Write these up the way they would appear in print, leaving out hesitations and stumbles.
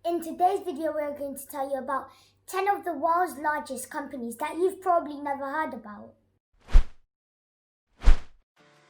In today's video, we're going to tell you about 10 of the world's largest companies that you've probably never heard about.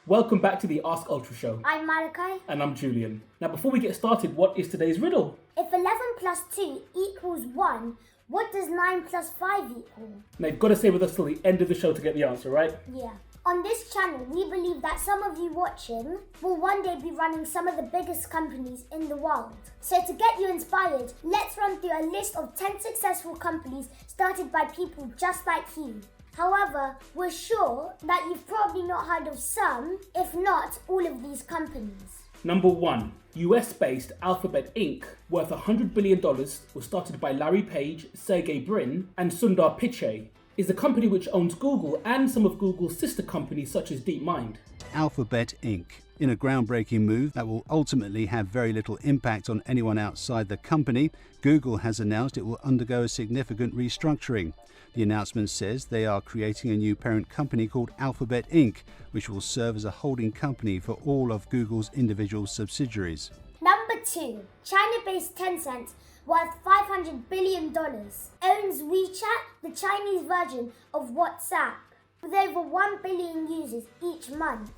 Welcome back to the AskUltra show. I'm Malachi. And I'm Julian. Now, before we get started, what is today's riddle? If 11 plus 2 equals 1, what does 9 plus 5 equal? Now, you've got to stay with us till the end of the show to get the answer, right? Yeah. On this channel, we believe that some of you watching will one day be running some of the biggest companies in the world. So to get you inspired, let's run through a list of 10 successful companies started by people just like you. However, we're sure that you've probably not heard of some, if not all of these companies. Number 1. US-based Alphabet Inc., worth $100 billion, was started by Larry Page, Sergey Brin, and Sundar Pichai, is a company which owns Google and some of Google's sister companies such as DeepMind. Alphabet Inc. In a groundbreaking move that will ultimately have very little impact on anyone outside the company, Google has announced it will undergo a significant restructuring. The announcement says they are creating a new parent company called Alphabet Inc., which will serve as a holding company for all of Google's individual subsidiaries. Number 2. China-based Tencent, worth $500 billion, owns WeChat, the Chinese version of WhatsApp, with over 1 billion users each month.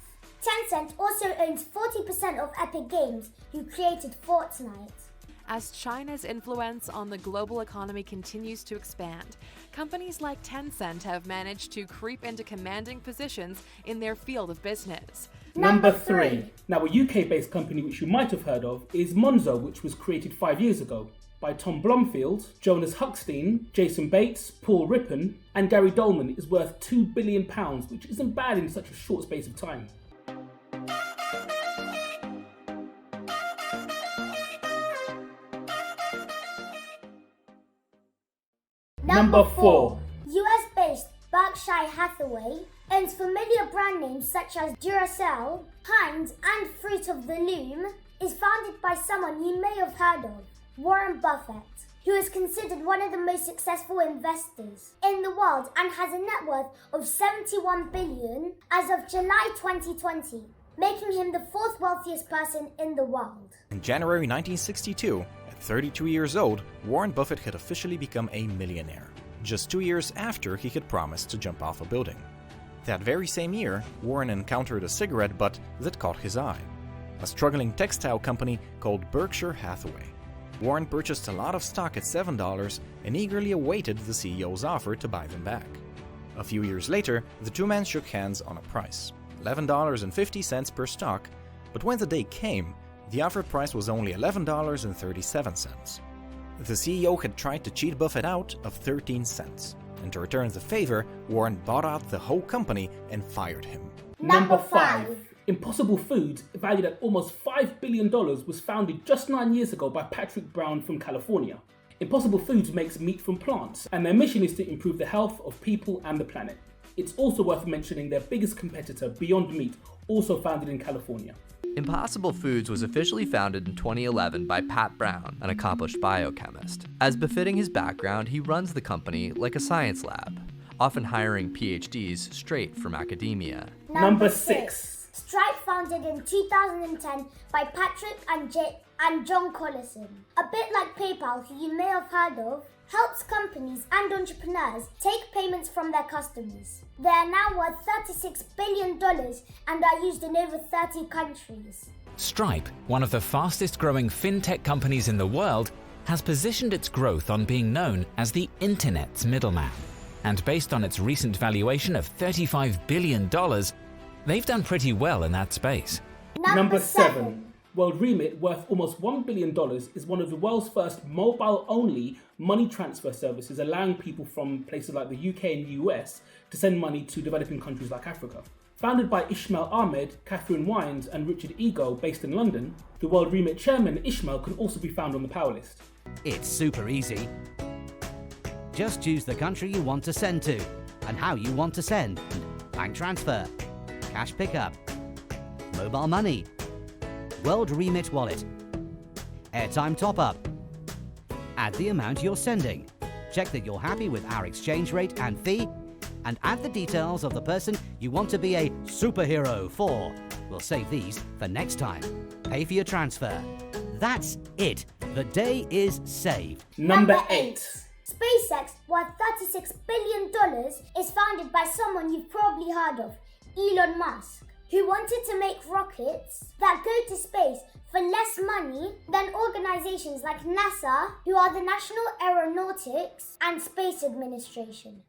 Tencent also owns 40% of Epic Games, who created Fortnite. As China's influence on the global economy continues to expand, companies like Tencent have managed to creep into commanding positions in their field of business. Number 3. Now, a UK-based company which you might have heard of is Monzo, which was created 5 years ago by Tom Blomfield, Jonas Huckstein, Jason Bates, Paul Rippon, and Gary Dolman. Is worth £2 billion, which isn't bad in such a short space of time. Number 4. US-based Berkshire Hathaway owns familiar brand names such as Duracell, Heinz, and Fruit of the Loom, is founded by someone you may have heard of, Warren Buffett, who is considered one of the most successful investors in the world and has a net worth of $71 billion as of July 2020, making him the 4th wealthiest person in the world. In January 1962, at 32 years old, Warren Buffett had officially become a millionaire, just 2 years after he had promised to jump off a building. That very same year, Warren encountered a cigarette butt that caught his eye, a struggling textile company called Berkshire Hathaway. Warren purchased a lot of stock at $7 and eagerly awaited the CEO's offer to buy them back. A few years later, the two men shook hands on a price, $11.50 per stock, but when the day came, the offered price was only $11.37. The CEO had tried to cheat Buffett out of 13 cents, and to return the favor, Warren bought out the whole company and fired him. Number 5. Impossible Foods, valued at almost $5 billion, was founded just 9 years ago by Patrick Brown from California. Impossible Foods makes meat from plants, and their mission is to improve the health of people and the planet. It's also worth mentioning their biggest competitor, Beyond Meat, also founded in California. Impossible Foods was officially founded in 2011 by Pat Brown, an accomplished biochemist. As befitting his background, he runs the company like a science lab, often hiring PhDs straight from academia. Number 6. Stripe, founded in 2010 by Patrick and John Collison, a bit like PayPal, who you may have heard of, helps companies and entrepreneurs take payments from their customers. They are now worth $36 billion and are used in over 30 countries. Stripe, one of the fastest growing fintech companies in the world, has positioned its growth on being known as the internet's middleman. And based on its recent valuation of $35 billion, they've done pretty well in that space. Number 7. World Remit, worth almost $1 billion, is one of the world's first mobile-only money transfer services, allowing people from places like the UK and US to send money to developing countries like Africa. Founded by Ishmael Ahmed, Catherine Wines, and Richard Ego, based in London, the World Remit chairman Ishmael can also be found on the power list. It's super easy. Just choose the country you want to send to and how you want to send. Bank transfer, cash pickup, mobile money, World Remit wallet, airtime top-up. Add the amount you're sending. Check that you're happy with our exchange rate and fee, and add the details of the person you want to be a superhero for. We'll save these for next time. Pay for your transfer. That's it. The day is saved. Number 8. SpaceX, worth $36 billion, is founded by someone you've probably heard of, Elon Musk, who wanted to make rockets that go to space for less money than organizations like NASA, who are the National Aeronautics and Space Administration.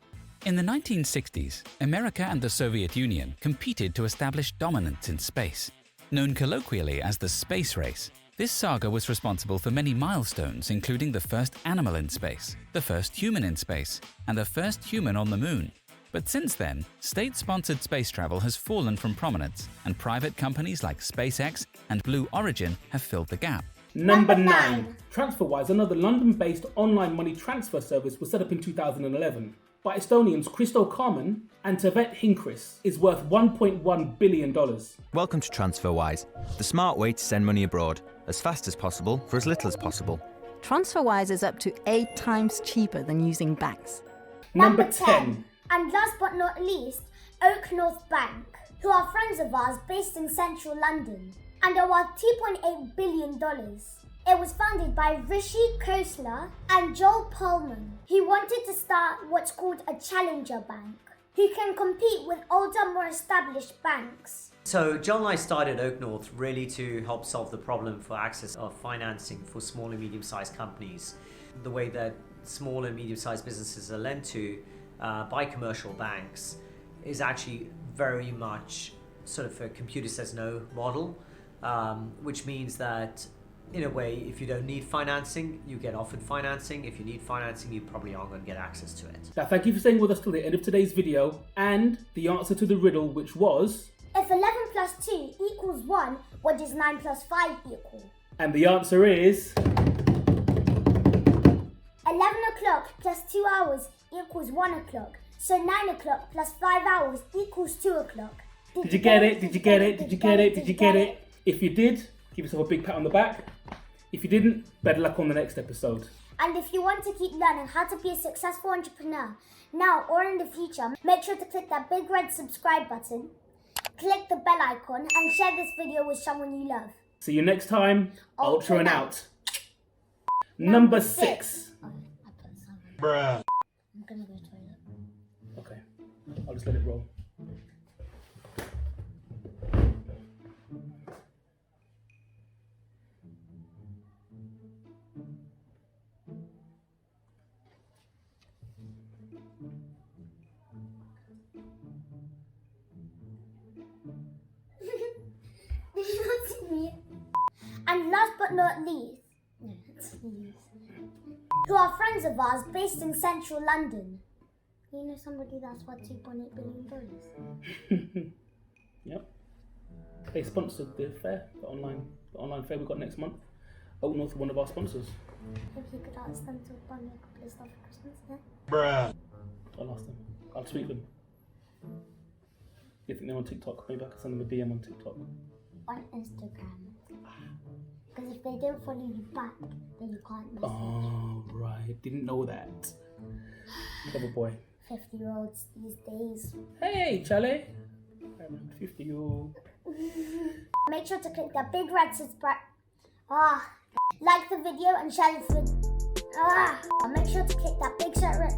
In the 1960s, America and the Soviet Union competed to establish dominance in space. Known colloquially as the space race, this saga was responsible for many milestones, including the first animal in space, the first human in space, and the first human on the moon. But since then, state-sponsored space travel has fallen from prominence, and private companies like SpaceX and Blue Origin have filled the gap. Number 9. TransferWise, another London-based online money transfer service, was set up in 2011 by Estonians Kristo Carmen and Tevet Hinkris, is worth $1.1 billion. Welcome to TransferWise, the smart way to send money abroad, as fast as possible for as little as possible. TransferWise is up to 8 times cheaper than using banks. Number 10. And last but not least, OakNorth Bank, who are friends of ours based in central London and are worth $2.8 billion. It was founded by Rishi Khosla and Joel Pullman, who wanted to start what's called a challenger bank, who can compete with older, more established banks. So John and I started OakNorth really to help solve the problem for access of financing for small and medium-sized companies. The way that small and medium-sized businesses are lent to by commercial banks is actually very much sort of a computer says no model, which means that in a way, if you don't need financing, you get offered financing. If you need financing, you probably aren't going to get access to it. Now, thank you for staying with us till the end of today's video and the answer to the riddle, which was... If 11 plus 2 equals 1, what does 9 plus 5 equal? And the answer is... 11 o'clock plus 2 hours equals 1 o'clock. So 9 o'clock plus 5 hours equals 2 o'clock. Did you get it? Did you get it? Did you get it? Did you get it? If you did, give yourself a big pat on the back. If you didn't, better luck on the next episode. And if you want to keep learning how to be a successful entrepreneur, now or in the future, make sure to click that big red subscribe button, click the bell icon, and share this video with someone you love. See you next time. Ultra and out. Number 6. Oh, I put 7. Bruh. I'm gonna go to the toilet. Okay, I'll just let it roll. Did you not see me? And last but not least, who are friends of ours based in central London. You know somebody that's worth $2.8 billion? Yep. They sponsored the fair, the online fair we got next month. OakNorth are one of our sponsors. If you could ask them to buy me a couple of stuff for Christmas, yeah? Bruh. I'll ask them. I'll tweet them. You think they're on TikTok? Maybe I can send them a DM on TikTok. On Instagram. Because if they don't follow you back, then you can't message. Oh, right. Didn't know that. Clever boy. 50-year-olds these days. Hey, Charlie. I'm 50 year old. Make sure to click that big red subscribe. Like the video and share this with. Make sure to click that big red.